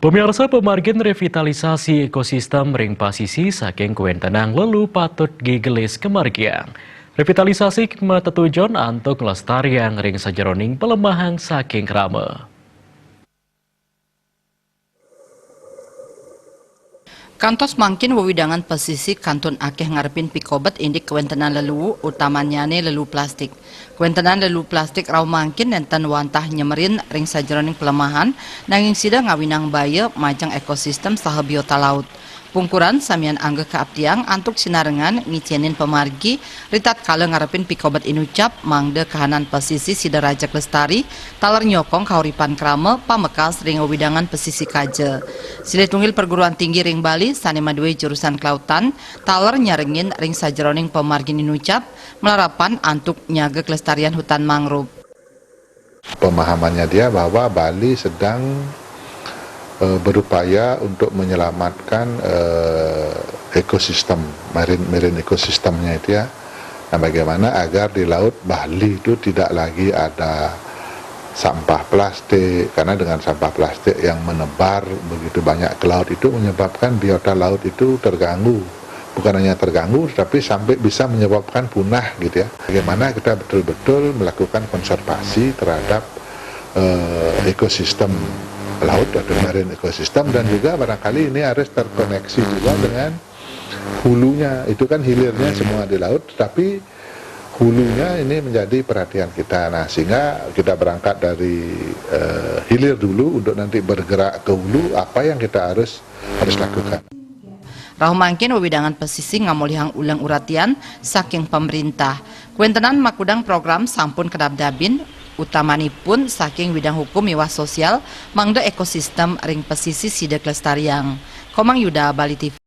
Pemirsa, pemargin revitalisasi ekosistem ring pasisi saking kuentenang lelu patut gigelis kemargian. Revitalisasi matetujon antuk lestariang ring sajeroning pelemahan saking krama. Kantos mangkin wewidangan pesisi kantun akeh ngarepin pikobet indik kewentenan lelu utamanyane lelu plastik. Kewentenan lelu plastik raw mangkin nenten wantah nyemerin ring sajeroning pelemahan nanging sida ngawinang baya majang ekosistem saha biota laut. Pungkuran samian angge kaabdiang antuk sinarengan ngicienin pemargi ritat kala ngarepin pikobet inucap mangde kahanan pesisi sida rajak lestari taler nyokong kauripan krama pamekas ring wewidangan pesisi kaje. Sile tunggil perguruan tinggi ring Bali sane madue jurusan kelautan taler nyarengin ring sajeroning pemargin inucap melarapan antuk nyaga kelestarian hutan mangrove. Pemahamannya dia bahwa Bali sedang berupaya untuk menyelamatkan ekosistem marine ekosistemnya itu ya. Nah, bagaimana agar di laut Bali itu tidak lagi ada sampah plastik, karena dengan sampah plastik yang menebar begitu banyak ke laut itu menyebabkan biota laut itu terganggu. Bukan hanya terganggu, tapi sampai bisa menyebabkan punah gitu ya. Bagaimana kita betul-betul melakukan konservasi terhadap ekosistem laut atau marine ekosistem, dan juga barangkali ini harus terkoneksi juga dengan hulunya. Itu kan hilirnya semua di laut, tapi hulunya ini menjadi perhatian kita. Nah, sehingga kita berangkat dari hilir dulu untuk nanti bergerak ke hulu, apa yang kita harus lakukan. Rauh mangkin wewidangan pesisi ngamolihang ulang uratian saking pemerintah. Kuentenan makudang program sampun kedap-dabin utamanipun saking bidang hukum miwah sosial mangde ekosistem ring pesisi sida kelestariang. Komang Yuda, Bali TV.